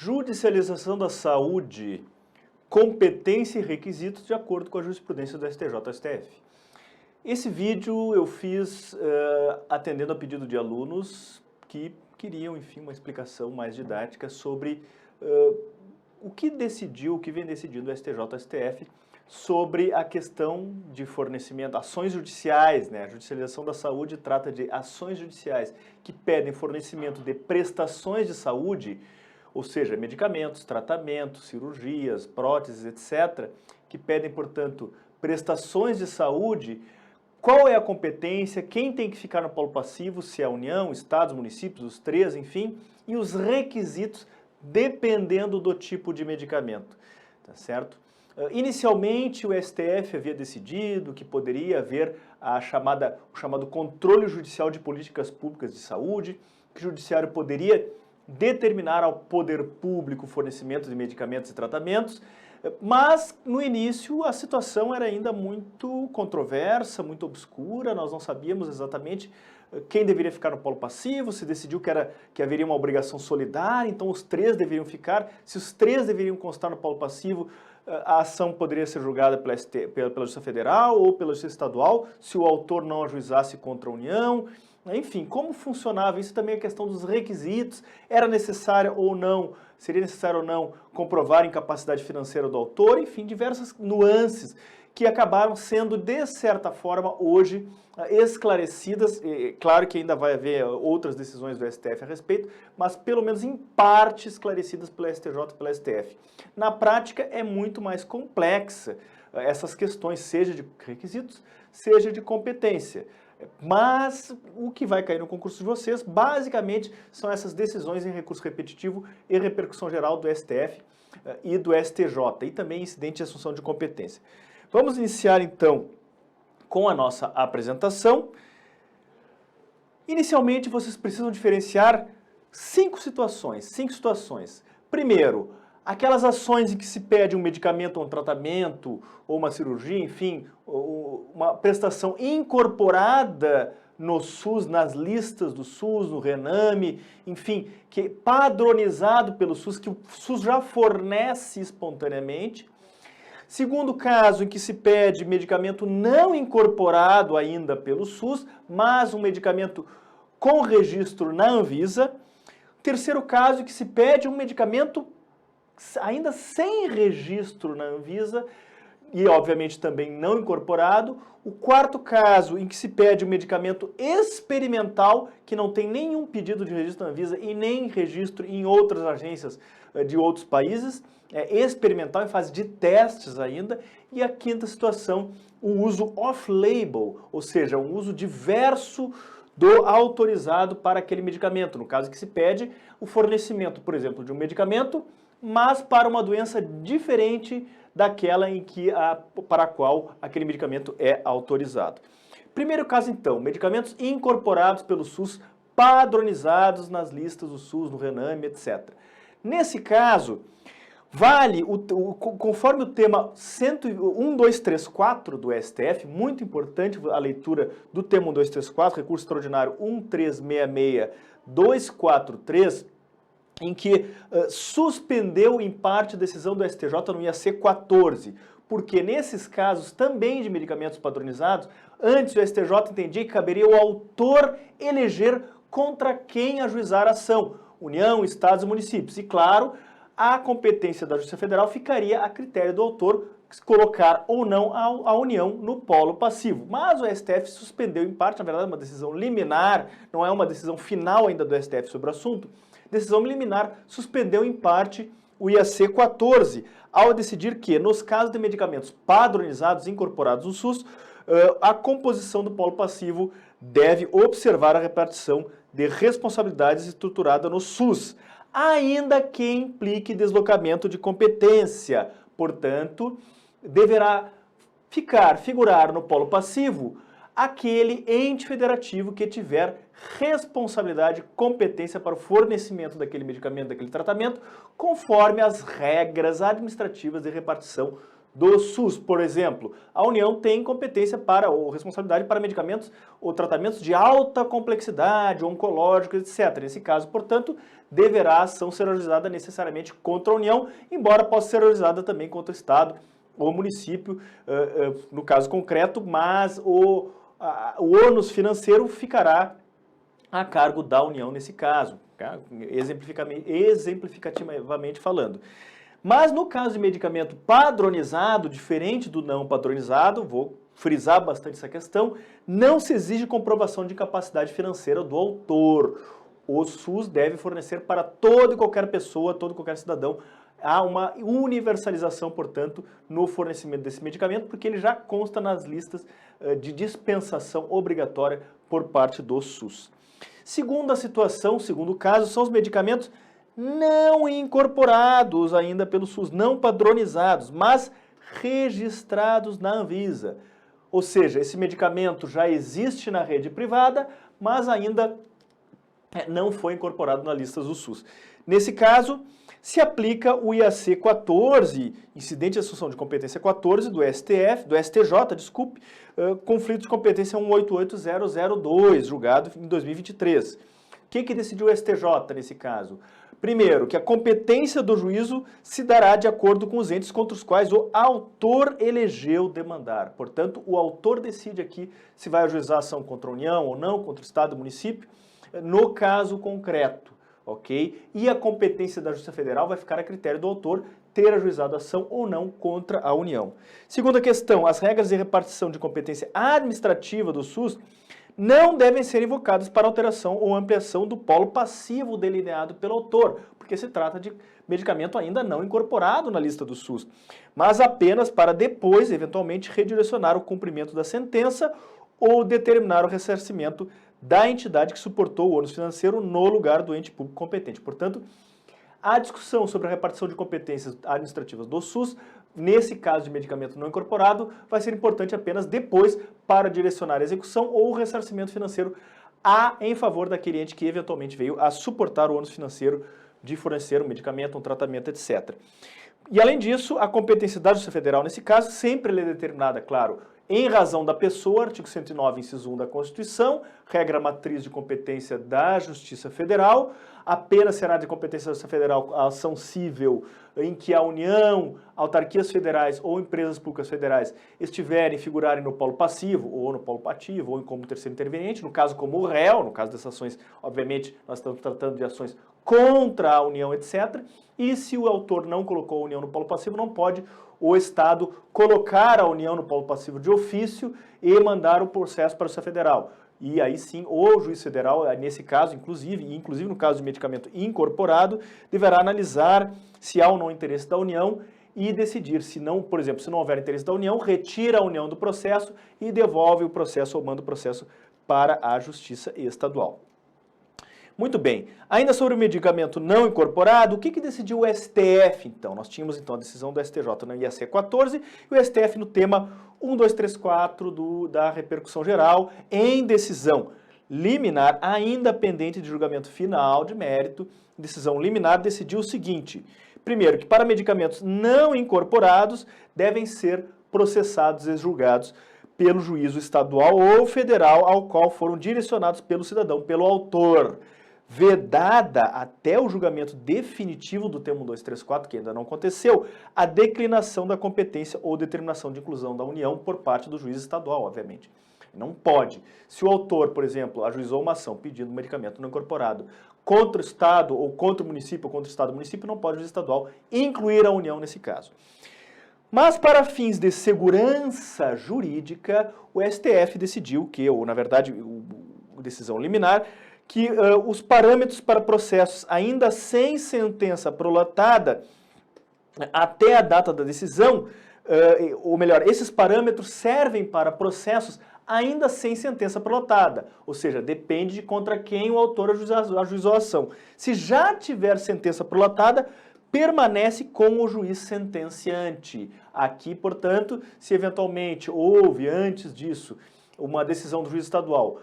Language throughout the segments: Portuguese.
Judicialização da saúde, competência e requisitos de acordo com a jurisprudência do STJ-STF. Esse vídeo eu fiz atendendo a pedido de alunos que queriam, enfim, uma explicação mais didática sobre o que decidiu, o que vem decidindo o STJ-STF sobre a questão de fornecimento, ações judiciais, né? A judicialização da saúde trata de ações judiciais que pedem fornecimento de prestações de saúde, ou seja, medicamentos, tratamentos, cirurgias, próteses, etc., que pedem, portanto, prestações de saúde. Qual é a competência, quem tem que ficar no polo passivo, se é a União, Estados, municípios, os três, enfim, e os requisitos dependendo do tipo de medicamento, tá certo? Inicialmente, o STF havia decidido que poderia haver o chamado controle judicial de políticas públicas de saúde, que o judiciário poderia determinar ao poder público o fornecimento de medicamentos e tratamentos, mas no início a situação era ainda muito controversa, muito obscura, nós não sabíamos exatamente quem deveria ficar no polo passivo, se decidiu que haveria uma obrigação solidária, então os três deveriam ficar, se os três deveriam constar no polo passivo, a ação poderia ser julgada pela Justiça Federal ou pela Justiça Estadual, se o autor não ajuizasse contra a União. Enfim, como funcionava isso também, a questão dos requisitos, era necessário ou não, seria necessário ou não comprovar a incapacidade financeira do autor, enfim, diversas nuances que acabaram sendo, de certa forma, hoje esclarecidas. Claro que ainda vai haver outras decisões do STF a respeito, mas pelo menos em parte esclarecidas pelo STJ e pelo STF. Na prática é muito mais complexa essas questões, seja de requisitos, seja de competência. Mas o que vai cair no concurso de vocês, basicamente, são essas decisões em recurso repetitivo e repercussão geral do STF e do STJ, e também incidente de assunção de competência. Vamos iniciar, então, com a nossa apresentação. Inicialmente, vocês precisam diferenciar cinco situações. Primeiro, aquelas ações em que se pede um medicamento ou um tratamento, ou uma cirurgia, enfim, uma prestação incorporada no SUS, nas listas do SUS, no RENAME, enfim, que é padronizado pelo SUS, que o SUS já fornece espontaneamente. Segundo caso, em que se pede medicamento não incorporado ainda pelo SUS, mas um medicamento com registro na Anvisa. Terceiro caso, em que se pede um medicamento ainda sem registro na Anvisa e, obviamente, também não incorporado. O quarto caso, em que se pede um medicamento experimental, que não tem nenhum pedido de registro na Anvisa e nem registro em outras agências de outros países, é experimental, em fase de testes ainda. E a quinta situação, o uso off-label, ou seja, um uso diverso do autorizado para aquele medicamento. No caso que se pede o fornecimento, por exemplo, de um medicamento, mas para uma doença diferente daquela para a qual aquele medicamento é autorizado. Primeiro caso, então, medicamentos incorporados pelo SUS, padronizados nas listas do SUS, no RENAME, etc. Nesse caso, vale, conforme o tema 1234 do STF, muito importante a leitura do tema 1234, recurso extraordinário 1366243, em que suspendeu em parte a decisão do STJ no IAC 14, porque nesses casos também de medicamentos padronizados, antes o STJ entendia que caberia ao autor eleger contra quem ajuizar a ação, União, Estados e municípios. E claro, a competência da Justiça Federal ficaria a critério do autor colocar ou não a União no polo passivo. Mas o STF suspendeu em parte, na verdade, uma decisão liminar, não é uma decisão final ainda do STF sobre o assunto. Decisão liminar suspendeu em parte o IAC 14, ao decidir que, nos casos de medicamentos padronizados incorporados no SUS, a composição do polo passivo deve observar a repartição de responsabilidades estruturada no SUS, ainda que implique deslocamento de competência. Portanto, deverá figurar no polo passivo aquele ente federativo que tiver responsabilidade e competência para o fornecimento daquele medicamento, daquele tratamento, conforme as regras administrativas de repartição do SUS, por exemplo, a União tem competência para, ou responsabilidade para medicamentos ou tratamentos de alta complexidade, oncológicos, etc. Nesse caso, portanto, deverá a ação ser ajuizada necessariamente contra a União, embora possa ser ajuizada também contra o Estado ou município, no caso concreto, mas o ônus financeiro ficará a cargo da União nesse caso, tá? Exemplificativamente falando. Mas no caso de medicamento padronizado, diferente do não padronizado, vou frisar bastante essa questão, não se exige comprovação de capacidade financeira do autor. O SUS deve fornecer para toda e qualquer pessoa, todo e qualquer cidadão. Há uma universalização, portanto, no fornecimento desse medicamento, porque ele já consta nas listas de dispensação obrigatória por parte do SUS. Segunda situação, segundo caso, são os medicamentos não incorporados ainda pelo SUS, não padronizados, mas registrados na Anvisa. Ou seja, esse medicamento já existe na rede privada, mas ainda não foi incorporado na lista do SUS. Nesse caso, se aplica o IAC 14, Incidente de Assunção de Competência 14 do STJ, conflito de competência 188002, julgado em 2023. O que decidiu o STJ nesse caso? Primeiro, que a competência do juízo se dará de acordo com os entes contra os quais o autor elegeu demandar. Portanto, o autor decide aqui se vai ajuizar a ação contra a União ou não, contra o Estado e município, no caso concreto, ok? E a competência da Justiça Federal vai ficar a critério do autor ter ajuizado a ação ou não contra a União. Segunda questão, as regras de repartição de competência administrativa do SUS não devem ser invocadas para alteração ou ampliação do polo passivo delineado pelo autor, porque se trata de medicamento ainda não incorporado na lista do SUS, mas apenas para depois, eventualmente, redirecionar o cumprimento da sentença ou determinar o ressarcimento da entidade que suportou o ônus financeiro no lugar do ente público competente. Portanto, a discussão sobre a repartição de competências administrativas do SUS, nesse caso de medicamento não incorporado, vai ser importante apenas depois para direcionar a execução ou o ressarcimento financeiro em favor daquele ente que eventualmente veio a suportar o ônus financeiro de fornecer um medicamento, um tratamento, etc. E além disso, a competência da Justiça Federal, nesse caso, sempre é determinada, claro, em razão da pessoa, artigo 109, inciso 1 da Constituição, regra matriz de competência da Justiça Federal, apenas será de competência da Justiça Federal a ação cível em que a União, autarquias federais ou empresas públicas federais figurarem no polo passivo ou no polo ativo ou como terceiro interveniente, no caso como réu, no caso dessas ações, obviamente, nós estamos tratando de ações contra a União, etc. E se o autor não colocou a União no polo passivo, não pode o Estado colocar a União no polo passivo de ofício e mandar o processo para a Justiça Federal. E aí sim, o juiz federal, nesse caso, inclusive no caso de medicamento incorporado, deverá analisar se há ou não interesse da União e decidir se não, por exemplo, se não houver interesse da União, retira a União do processo e devolve o processo ou manda o processo para a Justiça Estadual. Muito bem, ainda sobre o medicamento não incorporado, o que decidiu o STF então? Nós tínhamos então a decisão do STJ no IAC 14 e o STF no tema 1234 da repercussão geral em decisão liminar ainda pendente de julgamento final de mérito. Decisão liminar decidiu o seguinte: primeiro, que para medicamentos não incorporados devem ser processados e julgados pelo juízo estadual ou federal ao qual foram direcionados pelo cidadão, pelo autor, vedada até o julgamento definitivo do termo 1234, que ainda não aconteceu, a declinação da competência ou determinação de inclusão da União por parte do juiz estadual, obviamente. Não pode. Se o autor, por exemplo, ajuizou uma ação pedindo um medicamento não incorporado contra o Estado ou contra o município, ou contra o Estado ou município, não pode o juiz estadual incluir a União nesse caso. Mas para fins de segurança jurídica, o STF decidiu que, ou na verdade, decisão liminar, que os parâmetros para processos ainda sem sentença prolatada até a data da decisão, ou melhor, esses parâmetros servem para processos ainda sem sentença prolatada, ou seja, depende de contra quem o autor ajuizou a ação. Se já tiver sentença prolatada, permanece com o juiz sentenciante. Aqui, portanto, se eventualmente houve antes disso uma decisão do juiz estadual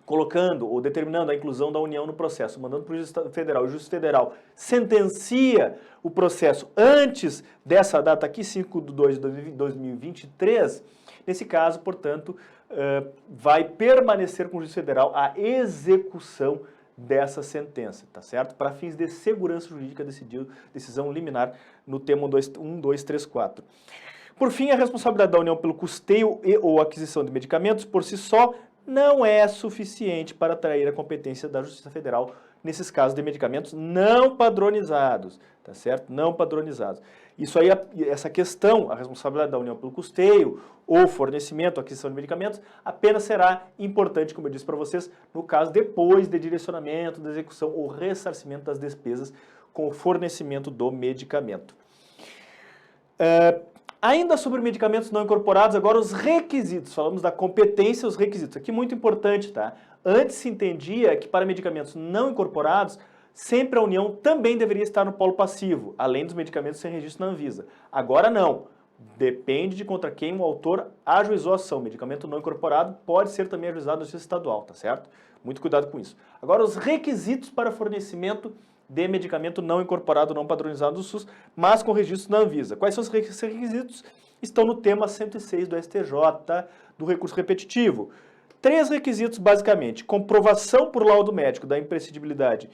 colocando ou determinando a inclusão da União no processo, mandando para o juiz federal, o juiz federal sentencia o processo antes dessa data aqui, 5/2/2023, nesse caso, portanto, vai permanecer com o juiz federal a execução dessa sentença, tá certo? Para fins de segurança jurídica, decisão liminar no tema 1234. Por fim, a responsabilidade da União pelo custeio e ou aquisição de medicamentos, por si só, não é suficiente para atrair a competência da Justiça Federal nesses casos de medicamentos não padronizados, tá certo? Não padronizados. Isso aí, essa questão, a responsabilidade da União pelo custeio ou fornecimento, aquisição de medicamentos, apenas será importante, como eu disse para vocês, no caso depois de direcionamento, da execução ou ressarcimento das despesas com o fornecimento do medicamento. Ainda sobre medicamentos não incorporados, agora os requisitos. Falamos da competência e os requisitos. Aqui muito importante, tá? Antes se entendia que para medicamentos não incorporados, sempre a União também deveria estar no polo passivo, além dos medicamentos sem registro na Anvisa. Agora não. Depende de contra quem o autor ajuizou a ação. Medicamento não incorporado pode ser também ajuizado na Justiça Estadual, tá certo? Muito cuidado com isso. Agora os requisitos para fornecimento de medicamento não incorporado, não padronizado do SUS, mas com registro na Anvisa. Quais são os requisitos? Estão no tema 106 do STJ, do recurso repetitivo. 3 requisitos, basicamente: comprovação por laudo médico da imprescindibilidade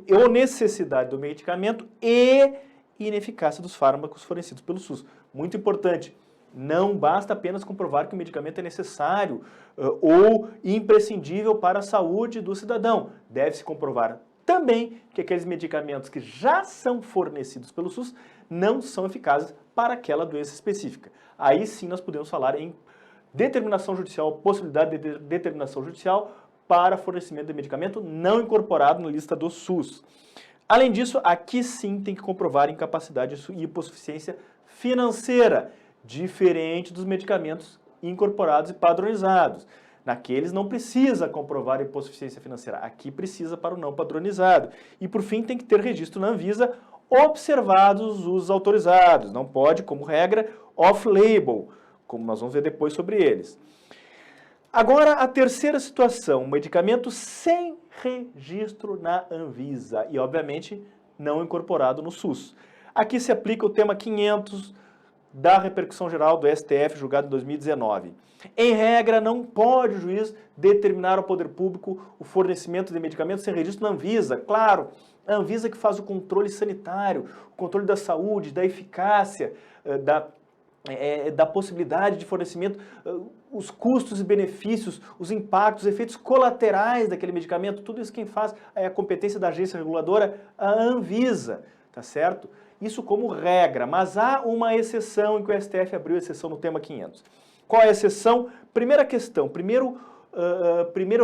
ou necessidade do medicamento e ineficácia dos fármacos fornecidos pelo SUS. Muito importante, não basta apenas comprovar que o medicamento é necessário ou imprescindível para a saúde do cidadão. Deve-se comprovar também que aqueles medicamentos que já são fornecidos pelo SUS não são eficazes para aquela doença específica. Aí sim nós podemos falar em determinação judicial, possibilidade de determinação judicial para fornecimento de medicamento não incorporado na lista do SUS. Além disso, aqui sim tem que comprovar incapacidade e hipossuficiência financeira, diferente dos medicamentos incorporados e padronizados. Naqueles não precisa comprovar a hipossuficiência financeira, aqui precisa para o não padronizado. E por fim tem que ter registro na Anvisa, observados os autorizados, não pode, como regra, off-label, como nós vamos ver depois sobre eles. Agora a terceira situação, medicamento sem registro na Anvisa e obviamente não incorporado no SUS. Aqui se aplica o tema 500 da repercussão geral do STF, julgado em 2019. Em regra, não pode o juiz determinar ao poder público o fornecimento de medicamentos sem registro na Anvisa. Claro, a Anvisa que faz o controle sanitário, o controle da saúde, da eficácia, da possibilidade de fornecimento, os custos e benefícios, os impactos, os efeitos colaterais daquele medicamento, tudo isso quem faz é a competência da agência reguladora, a Anvisa, tá certo? Isso como regra, mas há uma exceção em que o STF abriu exceção no tema 500. Qual é a exceção? Primeira questão, primeiro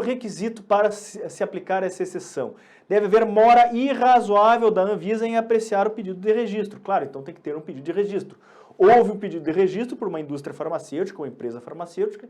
requisito para se aplicar essa exceção. Deve haver mora irrazoável da Anvisa em apreciar o pedido de registro. Claro, então tem que ter um pedido de registro. Houve um pedido de registro por uma indústria farmacêutica, uma empresa farmacêutica,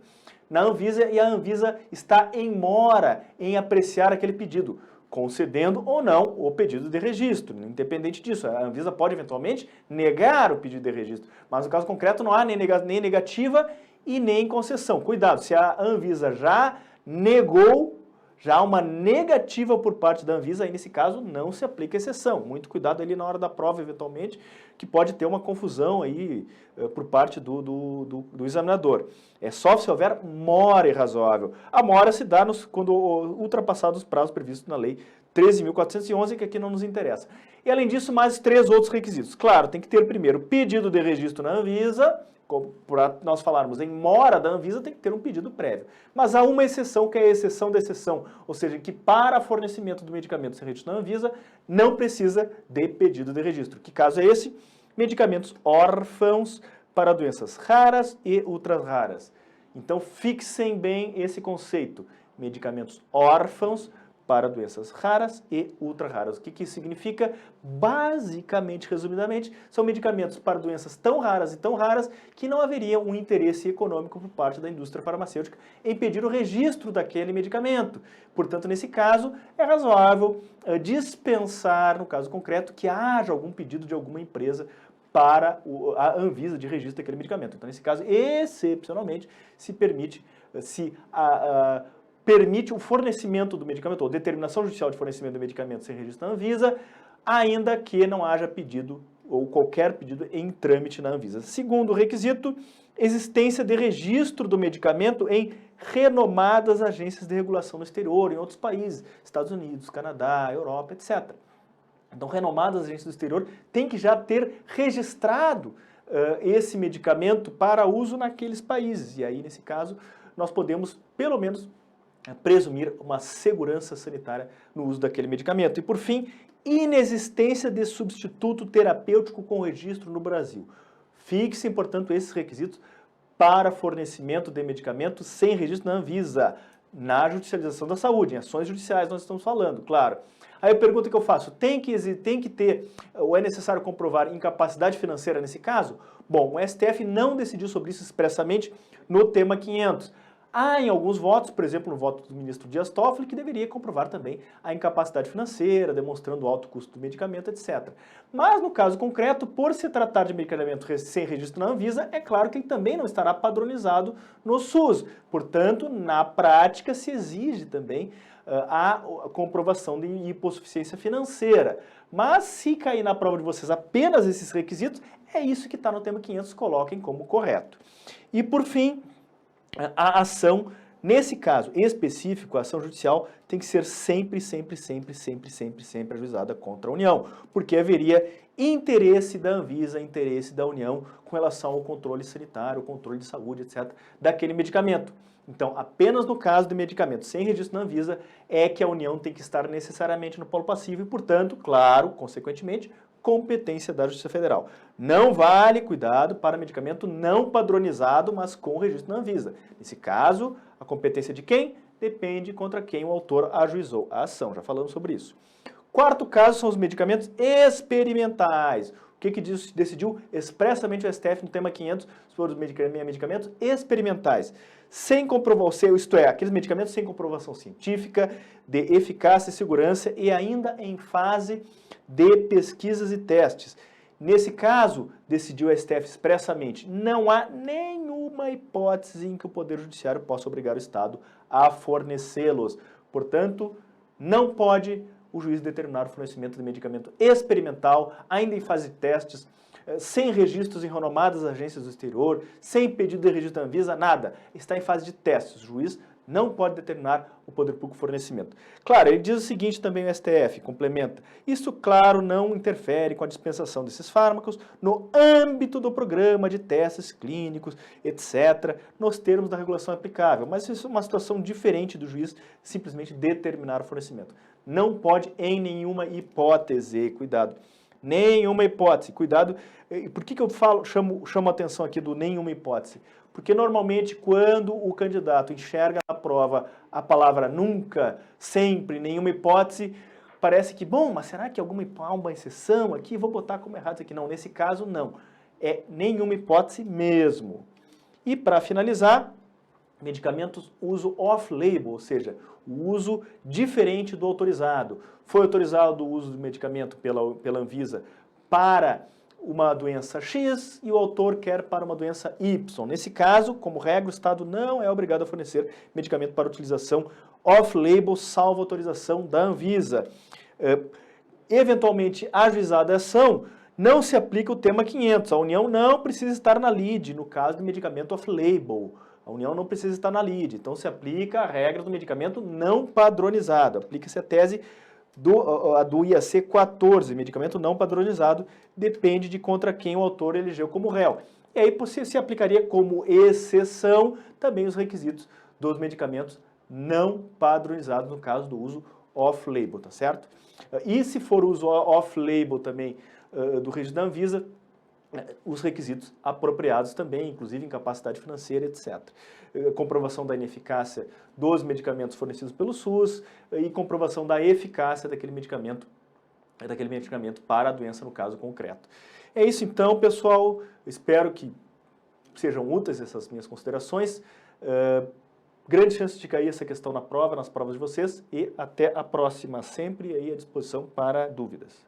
na Anvisa, e a Anvisa está em mora em apreciar aquele pedido, concedendo ou não o pedido de registro. Independente disso, a Anvisa pode eventualmente negar o pedido de registro, mas no caso concreto não há nem negativa e nem concessão. Cuidado, se a Anvisa já negou, já há uma negativa por parte da Anvisa, aí nesse caso não se aplica exceção. Muito cuidado ali na hora da prova, eventualmente, que pode ter uma confusão aí por parte do examinador. É só se houver mora irrazoável. A mora se dá quando ultrapassados os prazos previstos na Lei 13.411, que aqui não nos interessa. E além disso, mais 3 outros requisitos. Claro, tem que ter primeiro pedido de registro na Anvisa. Para nós falarmos em mora da Anvisa, tem que ter um pedido prévio. Mas há uma exceção, que é a exceção da exceção, ou seja, que para fornecimento do medicamento sem registro na Anvisa, não precisa de pedido de registro. Que caso é esse? Medicamentos órfãos para doenças raras e ultra raras. Então, fixem bem esse conceito. Medicamentos órfãos para doenças raras e ultra raras. O que isso significa? Basicamente, resumidamente, são medicamentos para doenças tão raras que não haveria um interesse econômico por parte da indústria farmacêutica em pedir o registro daquele medicamento. Portanto, nesse caso, é razoável dispensar, no caso concreto, que haja algum pedido de alguma empresa para a Anvisa de registro daquele medicamento. Então, nesse caso, excepcionalmente, se permite, permite o fornecimento do medicamento, ou determinação judicial de fornecimento do medicamento sem registro na Anvisa, ainda que não haja pedido ou qualquer pedido em trâmite na Anvisa. Segundo requisito, existência de registro do medicamento em renomadas agências de regulação no exterior, em outros países, Estados Unidos, Canadá, Europa, etc. Então, renomadas agências do exterior têm que já ter registrado esse medicamento para uso naqueles países. E aí, nesse caso, nós podemos, pelo menos, presumir uma segurança sanitária no uso daquele medicamento. E, por fim, inexistência de substituto terapêutico com registro no Brasil. Fixem, portanto, esses requisitos para fornecimento de medicamentos sem registro na Anvisa, na judicialização da saúde, em ações judiciais nós estamos falando, claro. Aí a pergunta que eu faço, tem que ter, ou é necessário comprovar incapacidade financeira nesse caso? Bom, o STF não decidiu sobre isso expressamente no tema 500. Há em alguns votos, por exemplo, no voto do ministro Dias Toffoli, que deveria comprovar também a incapacidade financeira, demonstrando o alto custo do medicamento, etc. Mas no caso concreto, por se tratar de medicamento sem registro na Anvisa, é claro que ele também não estará padronizado no SUS. Portanto, na prática, se exige também a comprovação de hipossuficiência financeira. Mas se cair na prova de vocês apenas esses requisitos, é isso que está no tema 500, coloquem como correto. E por fim, a ação, nesse caso específico, a ação judicial tem que ser sempre ajuizada contra a União, porque haveria interesse da Anvisa, interesse da União com relação ao controle sanitário, controle de saúde, etc., daquele medicamento. Então, apenas no caso de medicamento sem registro na Anvisa é que a União tem que estar necessariamente no polo passivo e, portanto, claro, consequentemente, competência da Justiça Federal. Não vale, cuidado, para medicamento não padronizado, mas com registro na Anvisa. Nesse caso, a competência de quem? Depende contra quem o autor ajuizou a ação. Já falamos sobre isso. Quarto caso são os medicamentos experimentais. O que decidiu expressamente o STF no tema 500 sobre os medicamentos experimentais? Sem comprovação, isto é, aqueles medicamentos sem comprovação científica, de eficácia e segurança e ainda em fase de pesquisas e testes. Nesse caso, decidiu o STF expressamente, não há nenhuma hipótese em que o Poder Judiciário possa obrigar o Estado a fornecê-los. Portanto, não pode o juiz determinar o fornecimento de medicamento experimental, ainda em fase de testes, sem registros em renomadas agências do exterior, sem pedido de registro da Anvisa, nada. Está em fase de testes. O juiz não pode determinar o poder público fornecimento. Claro, ele diz o seguinte também o STF, complementa. Isso, claro, não interfere com a dispensação desses fármacos no âmbito do programa de testes clínicos, etc., nos termos da regulação aplicável. Mas isso é uma situação diferente do juiz simplesmente determinar o fornecimento. Não pode em nenhuma hipótese, cuidado. Nenhuma hipótese, cuidado. Por que eu chamo a atenção aqui do nenhuma hipótese? Porque normalmente quando o candidato enxerga na prova a palavra nunca, sempre, nenhuma hipótese, parece que, bom, mas será que há uma exceção aqui? Vou botar como errado isso aqui. Não, nesse caso não. É nenhuma hipótese mesmo. E para finalizar, medicamentos uso off-label, ou seja, o uso diferente do autorizado. Foi autorizado o uso do medicamento pela Anvisa para uma doença X e o autor quer para uma doença Y. Nesse caso, como regra, o Estado não é obrigado a fornecer medicamento para utilização off-label, salvo autorização da Anvisa. Eventualmente, ajuizada a ação, não se aplica o tema 500. A União não precisa estar na lide, no caso de medicamento off-label. A União não precisa estar na lide, então se aplica a regra do medicamento não padronizado. Aplica-se a tese do IAC 14, medicamento não padronizado, depende de contra quem o autor elegeu como réu. E aí se aplicaria como exceção também os requisitos dos medicamentos não padronizados, no caso do uso off-label, tá certo? E se for uso off-label também do registro da Anvisa, os requisitos apropriados também, inclusive incapacidade financeira, etc. Comprovação da ineficácia dos medicamentos fornecidos pelo SUS e comprovação da eficácia daquele medicamento para a doença no caso concreto. É isso então, pessoal. Espero que sejam úteis essas minhas considerações. Grande chance de cair essa questão na prova, nas provas de vocês, e até a próxima, sempre aí à disposição para dúvidas.